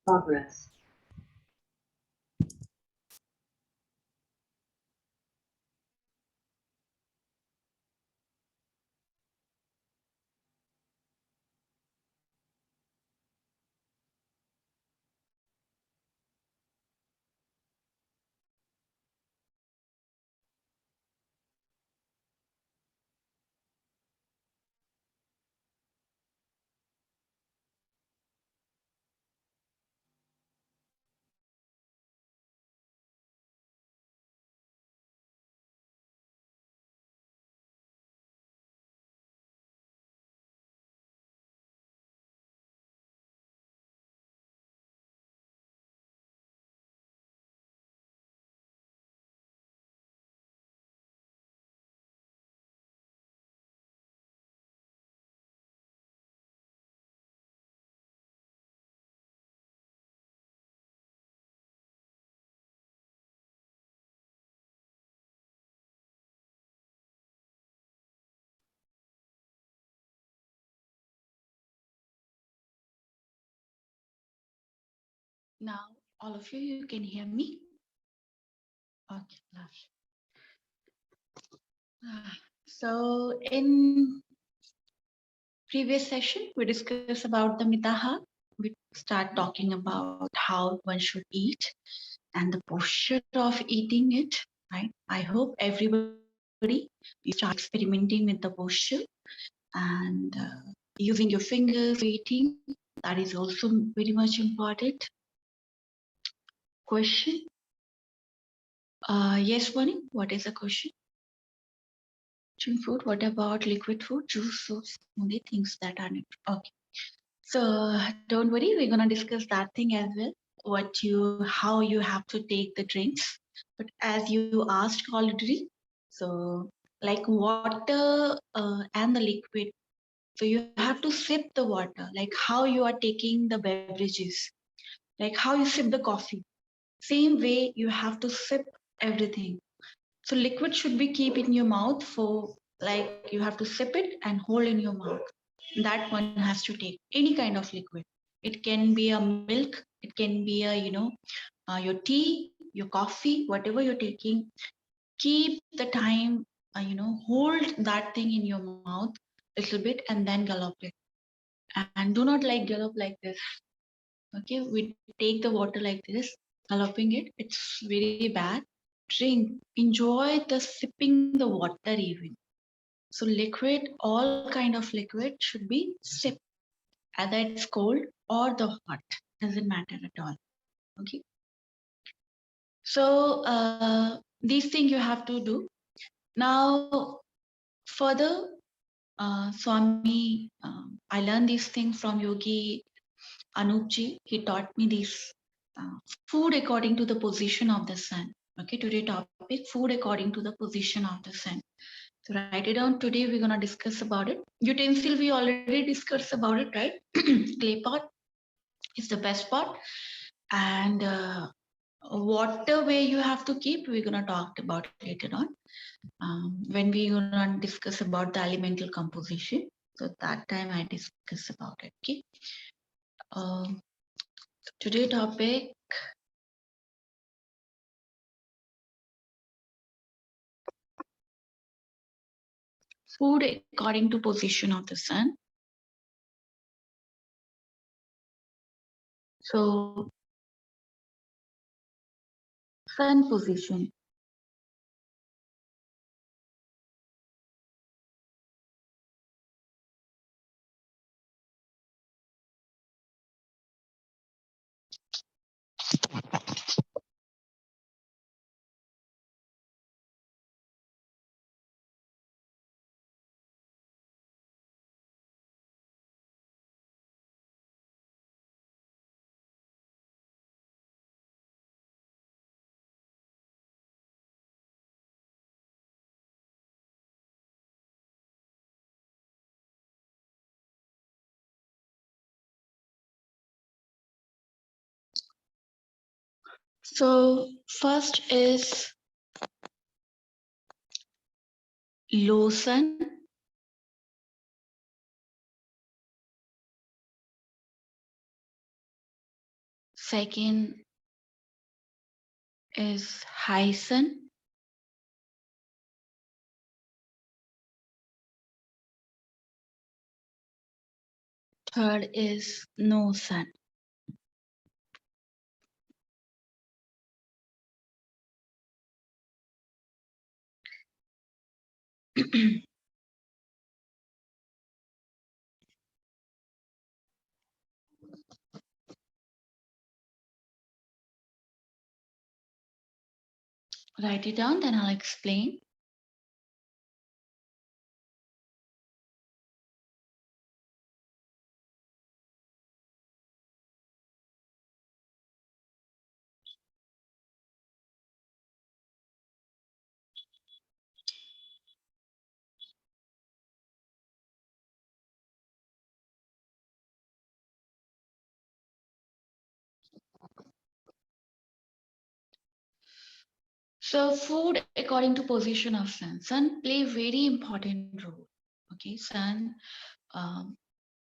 Progress. Now, all of you can hear me? Okay, lovely. So in previous session, we discussed about the mithahara. We start talking about how one should eat and the posture of eating it, right? I hope everybody, you start experimenting with the posture and using your fingers eating. That is also very much important. Question? Yes, Bonnie, what is the question? Food, what about liquid food, juice, soups, only things that are not okay. So don't worry, we're gonna discuss that thing as well. How you have to take the drinks. But as you asked already, so like water and the liquid, so you have to sip the water, like how you are taking the beverages, like how you sip the coffee. Same way you have to sip everything. So liquid should be keep in your mouth for like you have to sip it and hold in your mouth. That one has to take any kind of liquid. It can be a milk, it can be a your tea, your coffee, whatever you're taking. Keep the time, hold that thing in your mouth a little bit and then gulp it. And do not like gulp like this. Okay, we take the water like this, gulping it. It's very bad. Drink, enjoy the sipping the water even. So liquid, all kind of liquid should be sipped, either it's cold or the hot, doesn't matter at all. Okay. So these things you have to do. Now further, Swami, I learned these things from Yogi Anupji. He taught me this food according to the position of the sun. Okay, today topic, food according to the position of the sun. So write it down. Today we're gonna discuss about it. Utensil we already discussed about it, right? Clay pot is the best pot, and water where you have to keep. We're gonna talk about later on when we're gonna discuss about the elemental composition. So that time I discuss about it. Okay. Um, today topic. Food according to position of the sun. So sun position. So first is low sun. Second is high sun. Third is no sun. Write it down, then I'll explain. So food according to position of sun. Sun play very important role. Okay, sun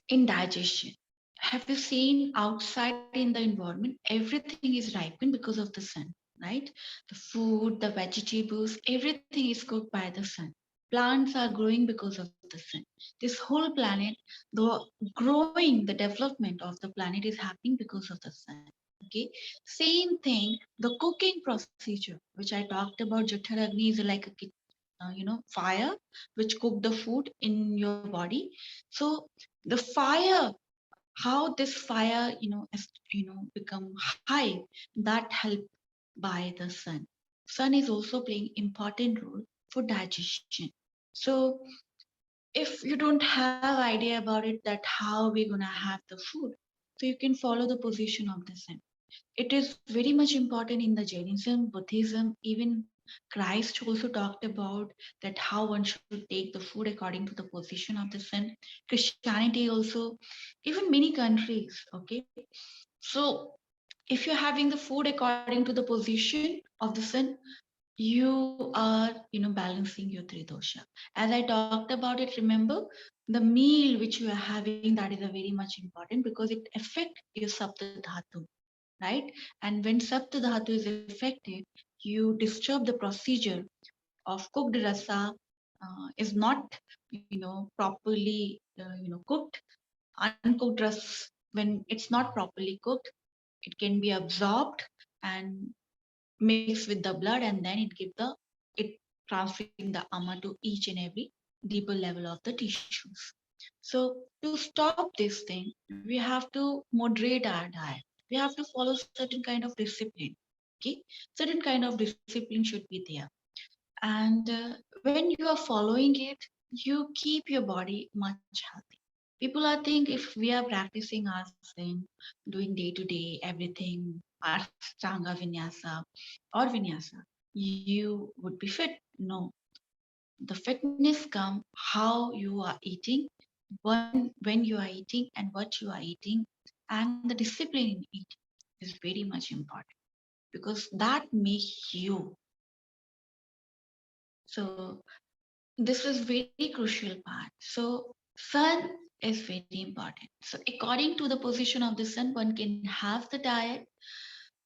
in digestion. Have you seen outside in the environment, everything is ripened because of the sun, right? The food, the vegetables, everything is cooked by the sun. Plants are growing because of the sun. This whole planet, the growing, the development of the planet is happening because of the sun. Okay. Same thing, the cooking procedure, which I talked about, Jatharagni is like a fire which cook the food in your body. So the fire, how this fire become high, that help by the sun. Sun is also playing important role for digestion. So if you don't have idea about it, that how we're gonna have the food, so you can follow the position of the sun. It is very much important in the Jainism, Buddhism, even Christ also talked about that how one should take the food according to the position of the sun. Christianity also, even many countries. Okay, so if you're having the food according to the position of the sun, you are balancing your three dosha. As I talked about it, remember the meal which you are having, that is a very much important because it affect your sapta dhatu, right? And when sapta dhatu is affected, you disturb the procedure of cooked rasa, is not properly cooked. Uncooked ras, when it's not properly cooked, it can be absorbed and mixed with the blood, and then it transferring the ama to each and every deeper level of the tissues. So to stop this thing, we have to moderate our diet. We have to follow certain kind of discipline. Okay, certain kind of discipline should be there, and when you are following it, you keep your body much healthy. People are think if we are practicing our thing, doing day to day everything, ashtanga vinyasa or vinyasa, you would be fit. No, the fitness come how you are eating, when you are eating, and what you are eating, and the discipline in eating is very much important because that makes you. So this is very crucial part. So sun is very important. So according to the position of the sun, one can have the diet.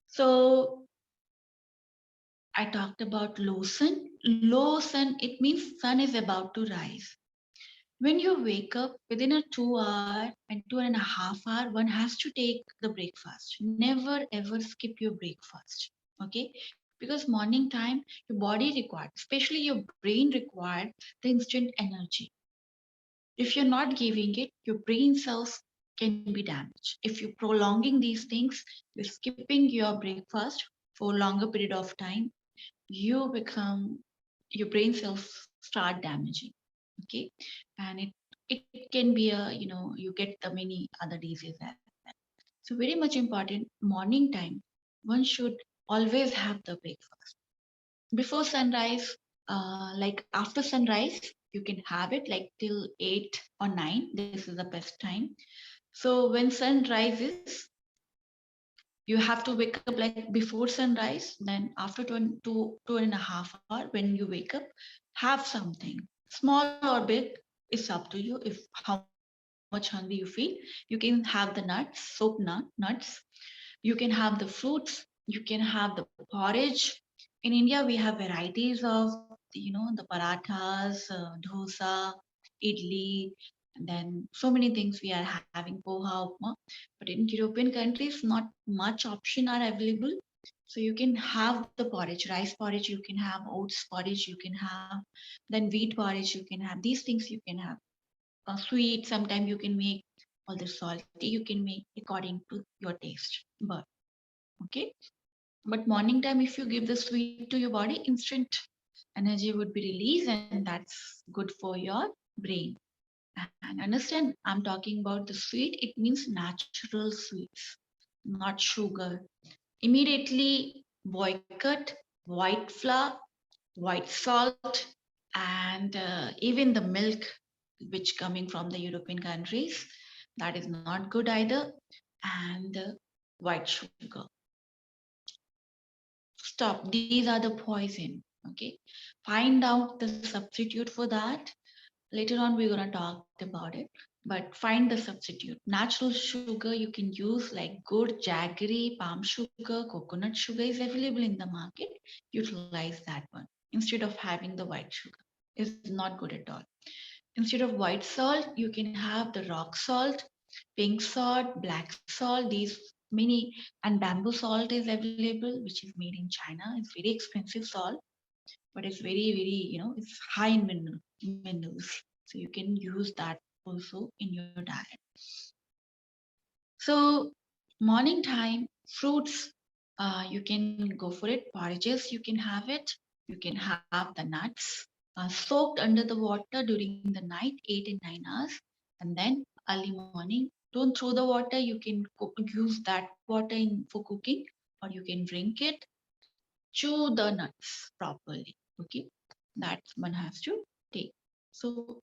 So I talked about low sun. Low sun, it means sun is about to rise. When you wake up within a 2 hour and 2.5 hour, one has to take the breakfast. Never ever skip your breakfast. Okay? Because morning time, your body required, especially your brain required the instant energy. If you're not giving it, your brain cells can be damaged. If you're prolonging these things, you're skipping your breakfast for a longer period of time, you become, your brain cells start damaging. Okay, and it can be a, you get the many other diseases as well. So very much important, morning time, one should always have the breakfast before sunrise. Like after sunrise, you can have it like till 8 or 9. This is the best time. So when sun rises, you have to wake up like before sunrise. Then after 2.5 hour, when you wake up, have something small or big, is up to you. If how much hungry you feel, you can have the nuts, soap nuts, You can have the fruits, you can have the porridge. In India, we have varieties of, the parathas, dosa, idli, and then so many things we are having, poha, upma. But in European countries, not much option are available. So you can have the porridge, rice porridge, you can have oats porridge, you can have, then wheat porridge, you can have these things, you can have sweet. Sometimes you can make all the salty, you can make according to your taste. But okay, but morning time, if you give the sweet to your body, instant energy would be released, and that's good for your brain. And understand, I'm talking about the sweet, it means natural sweets, not sugar. Immediately boycott white flour, white salt, and even the milk which coming from the European countries, that is not good either. And white sugar, stop, these are the poison. Okay, find out the substitute for that. Later on we're going to talk about it, but find the substitute. Natural sugar you can use, like good jaggery, palm sugar, coconut sugar is available in the market. Utilize that one instead of having the white sugar. It's not good at all. Instead of white salt, you can have the rock salt, pink salt, black salt, these many, and bamboo salt is available, which is made in China. It's very expensive salt, but it's very, it's high in minerals. So you can use that also in your diet. So morning time, fruits, you can go for it. Porridges, you can have it. You can have the nuts soaked under the water during the night, 8 and 9 hours, and then early morning. Don't throw the water. You can use that water for cooking, or you can drink it. Chew the nuts properly. Okay, that one has to take. So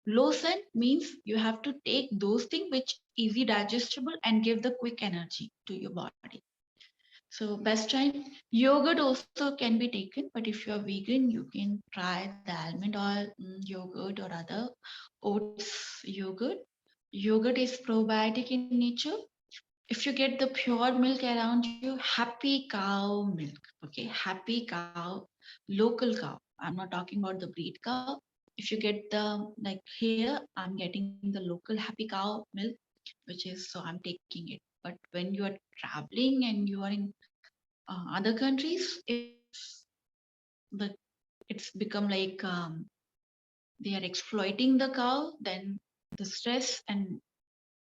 low sun means you have to take those things which easy digestible and give the quick energy to your body. So best time, yogurt also can be taken, but if you are vegan, you can try the almond oil yogurt or other oats yogurt. Yogurt is probiotic in nature. If you get the pure milk around you, happy cow milk. Okay, happy cow, local cow. I'm not talking about the breed cow. If you get the, like here, I'm getting the local happy cow milk, which is, so I'm taking it. But when you are traveling and you are in other countries, if the it's become like they are exploiting the cow, then the stress, and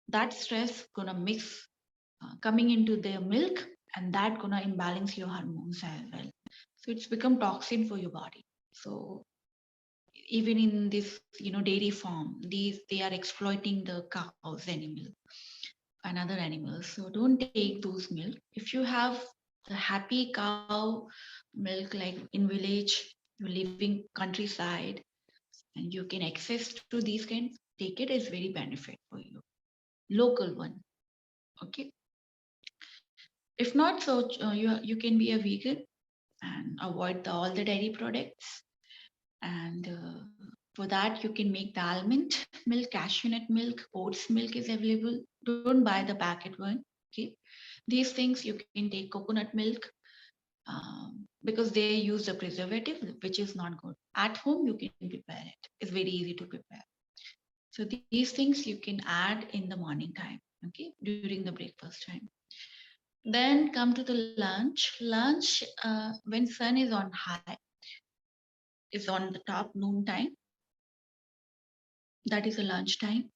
that stress gonna mix coming into their milk, and that gonna imbalance your hormones as well. So it's become toxin for your body. So even in this, dairy farm, these they are exploiting the cows animal and other animals. So don't take those milk. If you have the happy cow milk, like in village, you're living countryside, and you can access to these kinds, take it, is very benefit for you. Local one. Okay. If not, so you can be a vegan and avoid all the dairy products. And for that, you can make the almond milk, cashew nut milk, oats milk is available. Don't buy the packet one. Okay. These things you can take coconut milk, because they use the preservative, which is not good. At home, you can prepare it. It's very easy to prepare. So these things you can add in the morning time, okay, during the breakfast time. Then come to the lunch. Lunch, when sun is on high, is on the top noon time. That is a lunch time.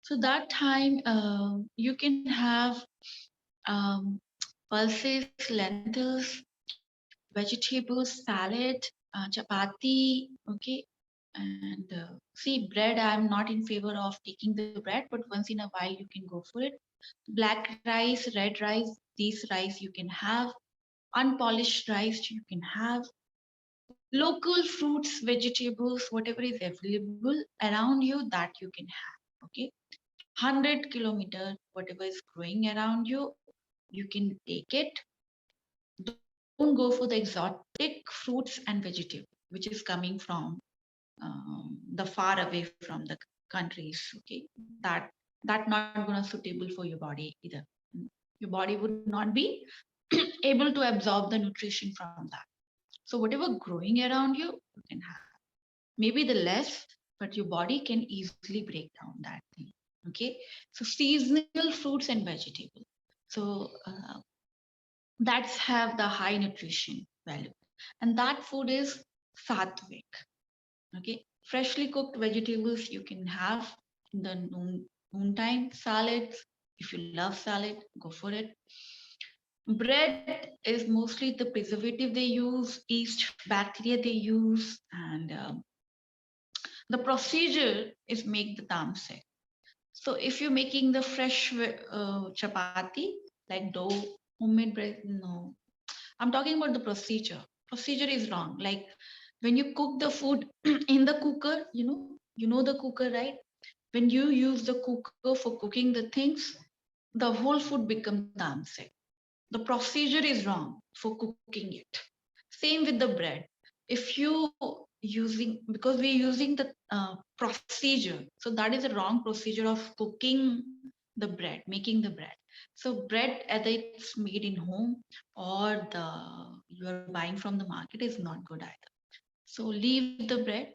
So that time, you can have um, pulses, lentils, vegetables, salad, chapati, okay. And see, bread, I'm not in favor of taking the bread, but once in a while you can go for it. Black rice, red rice, these rice you can have. Unpolished rice you can have. Local fruits, vegetables, whatever is available around you, that you can have. Okay, 100 kilometer, whatever is growing around you, you can take it. Don't go for the exotic fruits and vegetables which is coming from the far away from the countries. Okay, that not gonna suitable for your body either. Your body would not be able to absorb the nutrition from that. So whatever growing around you can have. Maybe the less, but your body can easily break down that thing. Okay. So seasonal fruits and vegetables. So that's have the high nutrition value. And that food is sattvic. Okay. Freshly cooked vegetables you can have in the noontime. Salads. If you love salad, go for it. Bread is mostly the preservative they use, yeast, bacteria they use, and the procedure is make the tamsek. So if you're making the fresh chapati, like dough, homemade bread, no. I'm talking about the procedure. Procedure is wrong. Like when you cook the food in the cooker, you know the cooker, right? When you use the cooker for cooking the things, the whole food become tamsek. The procedure is wrong for cooking it. Same with the bread. If you using, because we're using the procedure, so that is a wrong procedure of cooking the bread, making the bread. So bread, either it's made in home or the you are buying from the market, is not good either. So leave the bread.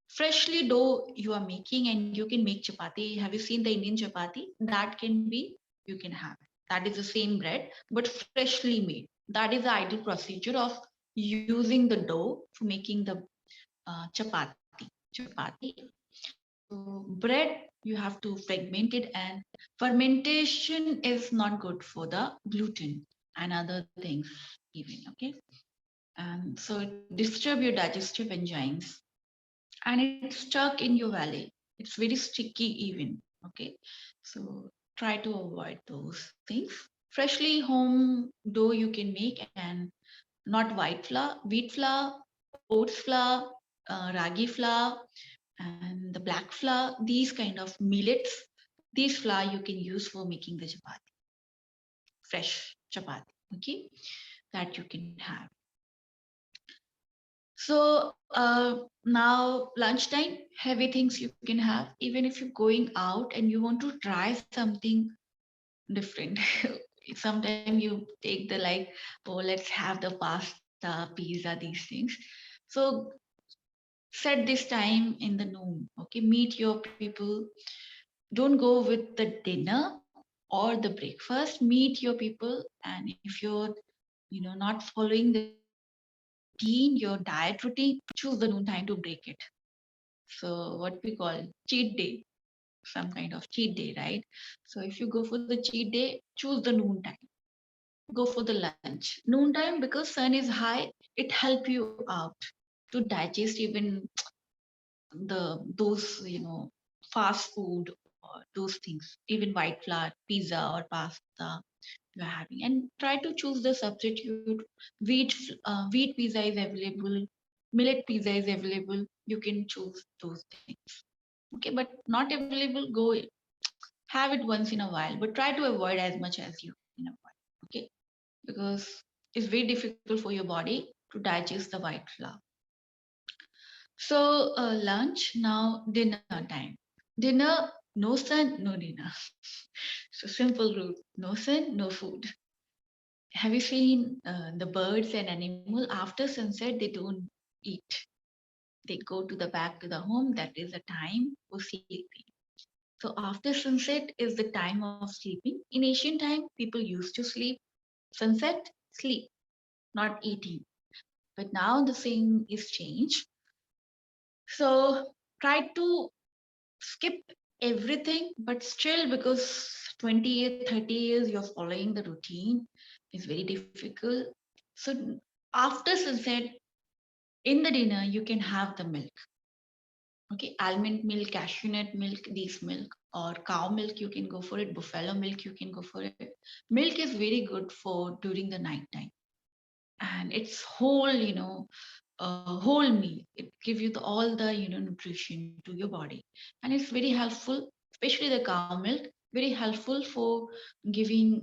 Freshly dough you are making, and you can make chapati. Have you seen the Indian chapati? That can be, you can have it. That is the same bread, but freshly made. That is the ideal procedure of using the dough for making the chapati. So bread you have to fragment it, and fermentation is not good for the gluten and other things even. Okay, and so it disturb your digestive enzymes, and it's stuck in your valley. It's very sticky even. Okay, so try to avoid those things. Freshly home dough you can make, and not white flour, wheat flour, oats flour, ragi flour, and the black flour. These kind of millets, these flour you can use for making the chapati, fresh chapati. Okay, that you can have. So now lunchtime, heavy things you can have. Even if you're going out and you want to try something different, sometimes you take the like, oh, let's have the pasta, pizza, these things. So set this time in the noon. Okay, meet your people. Don't go with the dinner or the breakfast. Meet your people, and if you're not following the routine, your diet routine, choose the noon time to break it. So what we call cheat day, some kind of cheat day, right? So if you go for the cheat day, choose the noon time. Go for the lunch. Noon time, because sun is high, it help you out to digest even those fast food or those things, even white flour, pizza or pasta you're having, and try to choose the substitute. Wheat pizza is available, millet pizza is available. You can choose those things. Okay, but not available, go have it once in a while, but try to avoid as much as you can avoid. Okay, because it's very difficult for your body to digest the white flour. So lunch, now dinner time. Dinner, no sun, no dinner. So simple rule: no sun, no food. Have you seen the birds and animal after sunset? They don't eat. They go to the back to the home. That is a time for sleeping. So after sunset is the time of sleeping. In ancient time, people used to sleep. Sunset, sleep, not eating. But now the thing is changed. So try to skip everything, but still, because 28, 30 years you're following the routine, is very difficult. So after sunset, in the dinner, you can have the milk. Okay, almond milk, cashew nut milk, these milk, or cow milk, you can go for it. Buffalo milk, you can go for it. Milk is very good for during the night time, and it's whole, whole meal. It gives you all the nutrition to your body, and it's very helpful, especially the cow milk. Very helpful for giving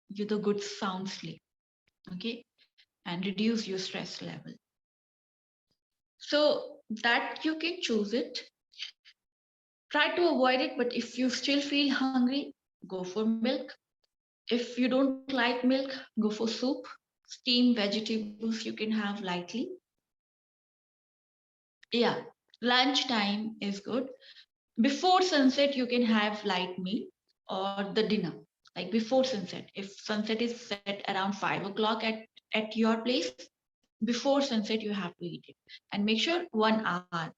you the good sound sleep. Okay, and reduce your stress level. So that you can choose it. Try to avoid it, but if you still feel hungry, go for milk. If you don't like milk, go for soup. Steamed vegetables you can have lightly. Yeah, lunch time is good. Before sunset, you can have light meal or the dinner. Like before sunset. If sunset is set around 5 o'clock at your place, before sunset you have to eat it. And make sure 1 hour.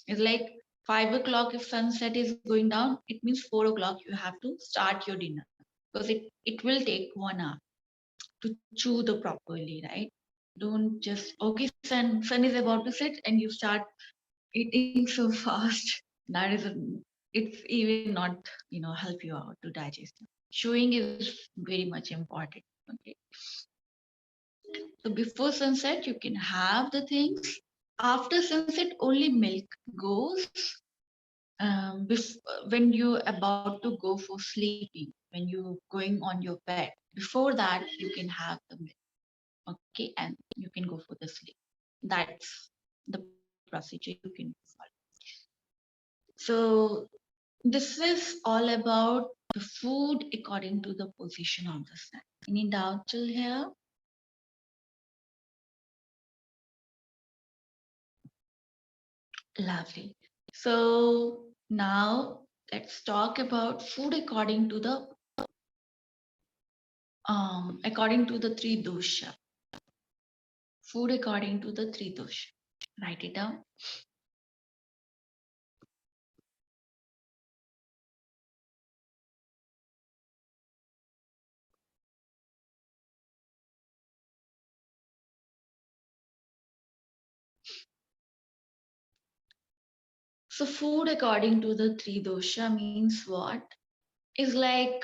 It's like 5 o'clock. If sunset is going down, it means 4 o'clock you have to start your dinner, because it will take 1 hour to chew the properly, right? Don't just okay, sun is about to set and you start eating so fast. That is it's even not help you out to digest. Chewing is very much important. Okay, so before sunset you can have the things. After sunset only milk goes. When you're about to go for sleeping, when you're going on your bed, before that you can have the milk. Okay, and you can go for the sleep. That's the procedure you can follow. So this is all about the food according to the position of the sun. Any doubt till here? Lovely. So now let's talk about food according to the three dosha. Food according to the three dosha. Write it down. So food according to the three dosha means what? Is like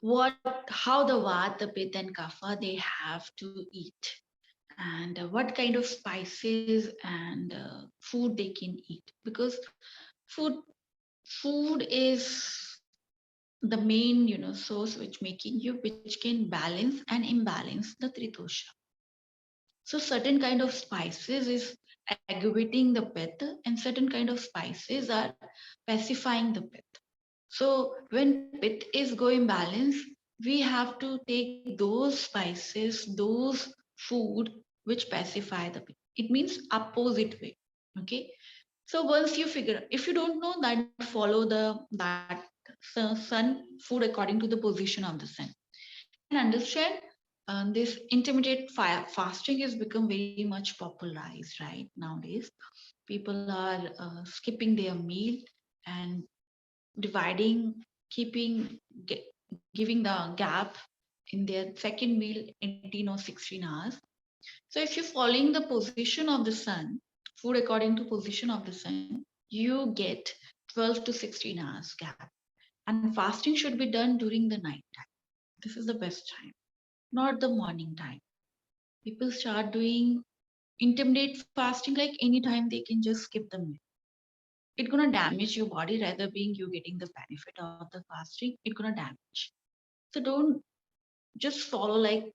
what how the Vata, the Pitta and Kapha they have to eat, and what kind of spices and food they can eat, because food food is the main source which making you which can balance and imbalance the tritosha. So certain kind of spices is aggravating the pitta and certain kind of spices are pacifying the pitta. So when pit is going balance, we have to take those spices, those food which pacify the pit. It means opposite way. Okay. So once you figure, if you don't know that, follow that sun food according to the position of the sun, and understand this intermediate fasting has become very much popularized right nowadays. People are skipping their meal and dividing, keeping, giving the gap in their second meal 18 or 16 hours. So if you're following the position of the sun, food according to position of the sun, you get 12 to 16 hours gap. And fasting should be done during the night time. This is the best time, not the morning time. People start doing intermittent fasting like anytime they can just skip the meal. It's gonna damage your body rather being you getting the benefit of the fasting. It's gonna damage. So don't just follow like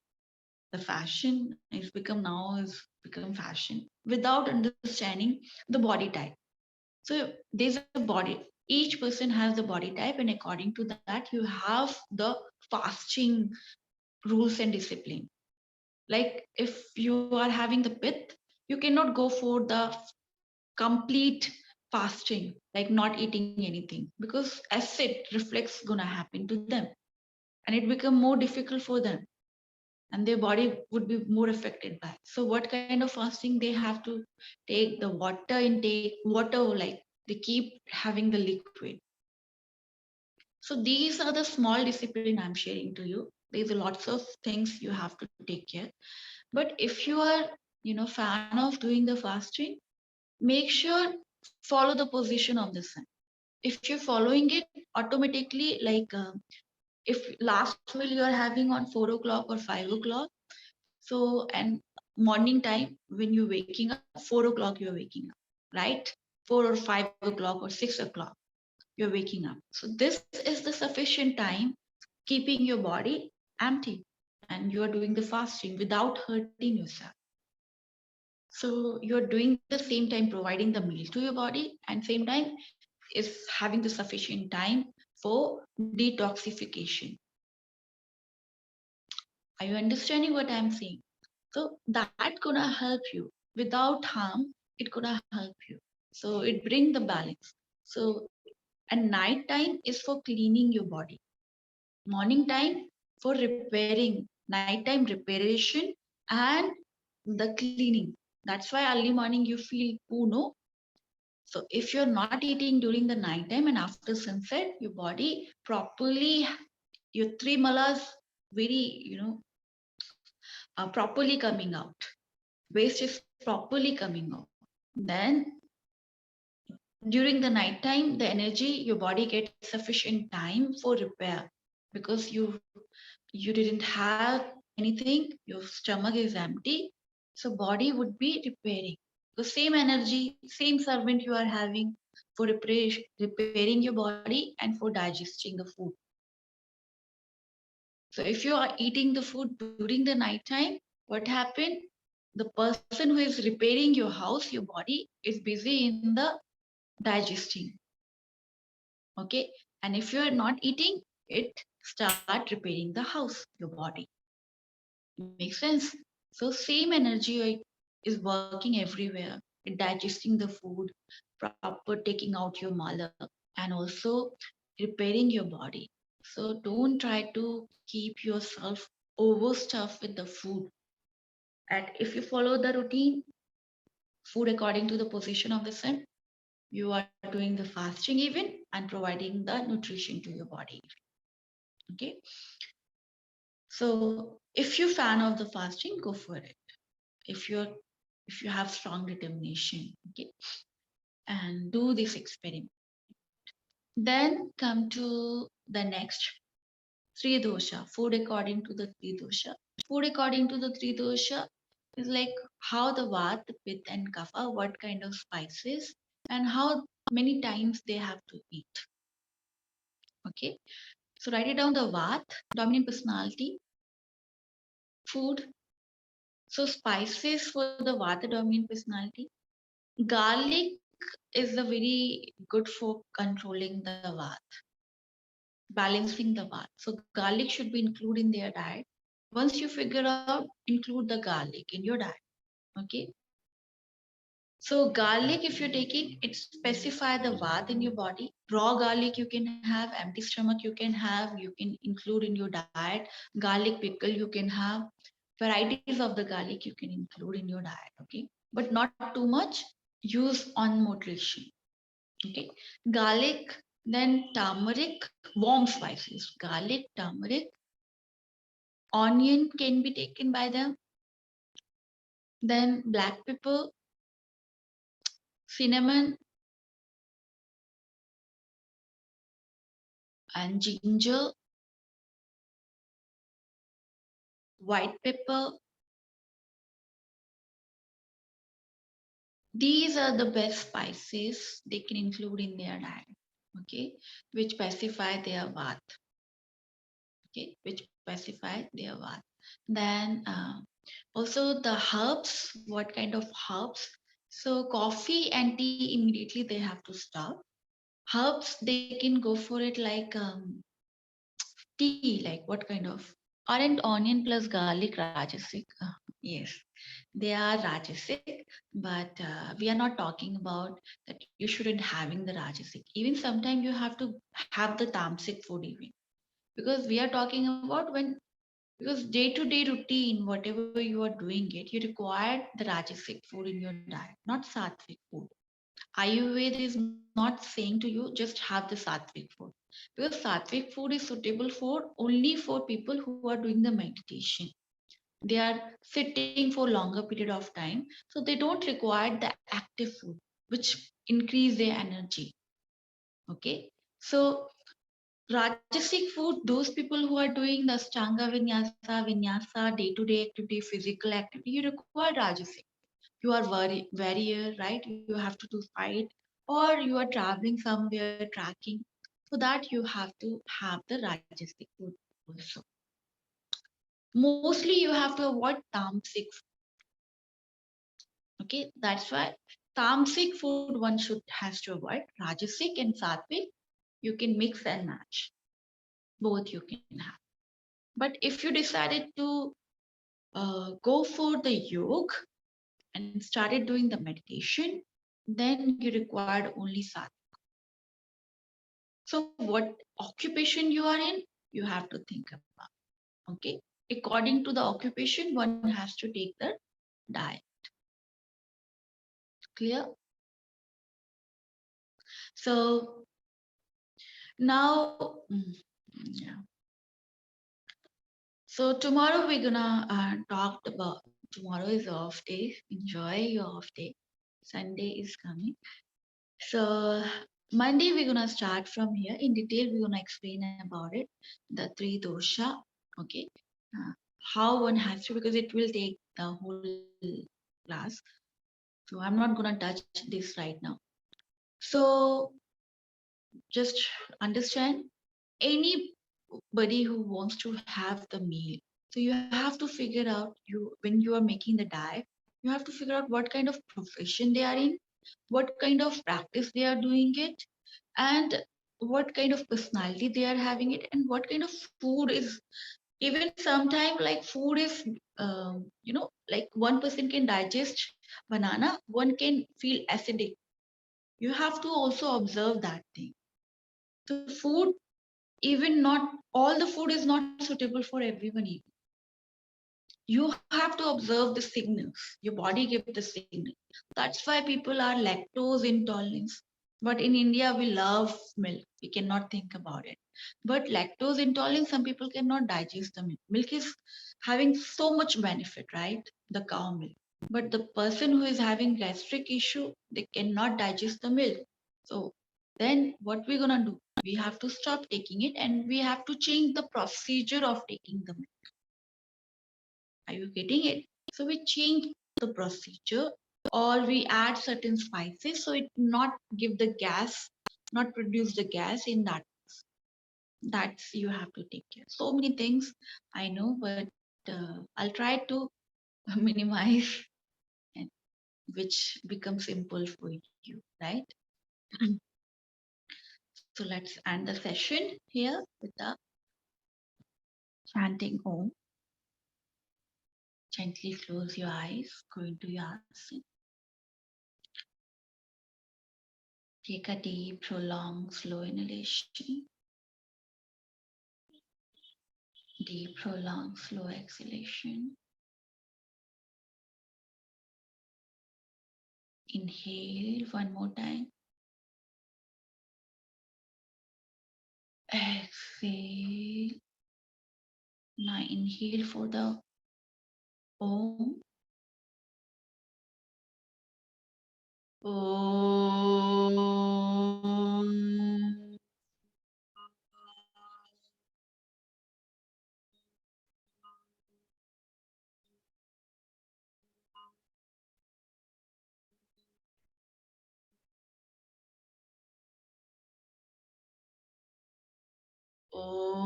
the fashion is become now is become fashion without understanding the body type. So there's a body, each person has the body type, and according to that you have the fasting rules and discipline. Like if you are having the pith, you cannot go for the complete fasting, like not eating anything, because acid reflex gonna happen to them and it become more difficult for them and their body would be more affected by. So what kind of fasting they have to take? The water intake, water, like they keep having the liquid. So these are the small discipline I'm sharing to you. There's lots of things you have to take care. But if you are fan of doing the fasting, make sure follow the position of the sun. If you're following it automatically, like if last meal you are having on 4 o'clock or 5 o'clock, so and morning time when you're waking up, 4 o'clock you're waking up, right? 4 or 5 o'clock or 6 o'clock you're waking up. So this is the sufficient time keeping your body empty, and you are doing the fasting without hurting yourself. So you're doing the same time providing the meal to your body, and same time is having the sufficient time for detoxification. Are you understanding what I'm saying? So that gonna help you without harm. It gonna help you. So it bring the balance. So and night time is for cleaning your body. Morning time for repairing. Nighttime reparation and the cleaning. That's why early morning you feel poo, no? So if you're not eating during the night time and after sunset, your body properly, your three malas very, properly coming out. Waste is properly coming out. Then during the night time, the energy, your body gets sufficient time for repair because you didn't have anything, your stomach is empty, so body would be repairing. The same energy, same servant you are having for repairing your body and for digesting the food. So if you are eating the food during the night time, what happened? The person who is repairing your house, your body, is busy in the digesting. Okay, and if you are not eating, it start repairing the house, your body. Makes sense? So same energy is working everywhere, in digesting the food, proper taking out your mala, and also repairing your body. So don't try to keep yourself overstuffed with the food. And if you follow the routine, food according to the position of the sun, you are doing the fasting even and providing the nutrition to your body. Okay. So if you're fan of the fasting, go for it. If you're if you have strong determination, okay, and do this experiment. Then come to the next three dosha, food according to the three dosha. Food according to the three dosha is like how the vat, the pitta, and kapha, what kind of spices, and how many times they have to eat. Okay, so write it down. The vat, dominant personality, food. So spices for the vata dominant personality. Garlic is a very good for controlling the vat, balancing the vat. So garlic should be included in their diet. Once you figure out, include the garlic in your diet. Okay. So garlic, if you're taking, it specify the vat in your body. Raw garlic you can have, empty stomach you can have, you can include in your diet. Garlic pickle you can have. Varieties of the garlic you can include in your diet. Okay, but not too much. Use on moderation. Okay, garlic, then turmeric, warm spices. Garlic, turmeric, onion can be taken by them. Then black pepper, cinnamon, and ginger, white pepper. These are the best spices they can include in their diet. Okay, which pacify their vat. Okay, which pacify their vat. Then also the herbs. What kind of herbs? So coffee and tea immediately they have to stop. Herbs they can go for it like tea. Like what kind of? Aren't onion plus garlic rajasic? Yes, they are rajasic, but we are not talking about that you shouldn't having the rajasic. Even sometimes you have to have the tamasic food even, because we are talking about when, because day to day routine, whatever you are doing it, you require the rajasic food in your diet, not sattvic food. Ayurveda is not saying to you just have the sattvic food, because sattvic food is suitable for only for people who are doing the meditation. They are sitting for longer period of time, so they don't require the active food which increase their energy. Okay, so Rajasic food, those people who are doing the Ashtanga Vinyasa, day-to-day activity, physical activity, you require Rajasic. You are warrior, right? You have to do fight, or you are traveling somewhere, tracking. For that, you have to have the Rajasic food also. Mostly, you have to avoid Tamasic. Okay, that's why Tamasic food one should has to avoid. Rajasic and Sattvic, you can mix and match. Both you can have. But if you decided to go for the yoga and started doing the meditation, then you required only sadhana. So what occupation you are in, you have to think about. Okay. According to the occupation, one has to take the diet. Clear? So now, yeah. So tomorrow we're gonna talk about, tomorrow is off day. Enjoy your off day. Sunday is coming. So Monday we're gonna start from here. In detail, we're gonna explain about it. The three dosha. Okay. Uh, how one has to, because it will take the whole class. So I'm not gonna touch this right now. So just understand, anybody who wants to have the meal, so you have to figure out, you when you are making the diet, you have to figure out what kind of profession they are in, what kind of practice they are doing it, and what kind of personality they are having it, and what kind of food is, even sometime like food is, like one person can digest banana, one can feel acidic. You have to also observe that thing. The food, even not all the food is not suitable for everyone even. You have to observe the signals, your body gives the signal. That's why people are lactose intolerant. But in India we love milk, we cannot think about it. But lactose intolerance, some people cannot digest the milk. Milk is having so much benefit, right? The cow milk. But the person who is having gastric issue, they cannot digest the milk. So then what we're gonna do? We have to stop taking it and we have to change the procedure of taking the milk. Are you getting it? So we change the procedure, or we add certain spices so it not give the gas, not produce the gas in that. That's you have to take care. So many things I know, but I'll try to minimize, and which becomes simple for you, right? So let's end the session here with the chanting Om. Gently close your eyes, go into your asana. Take a deep, prolonged, slow inhalation. Deep, prolonged, slow exhalation. Inhale one more time. Exhale. Now inhale for the Om. Om. Om.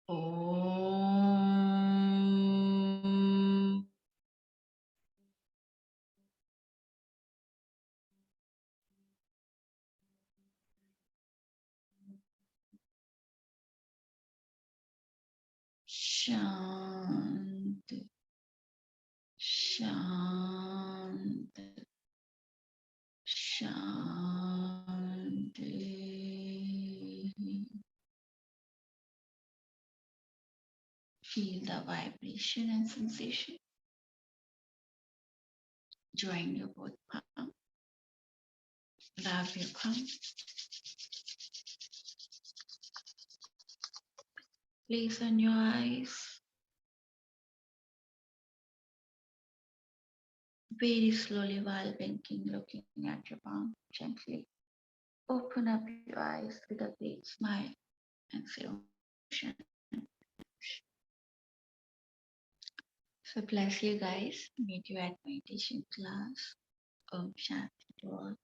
Om. Shanti. Shanti. Shanti. Feel the vibration and sensation. Join your both palm. Love your palm. Place on your eyes. Very slowly while blinking, looking at your palm gently. Open up your eyes with a great smile and say Om Shanti. So bless you guys. Meet you at meditation class. Om Shanti to all.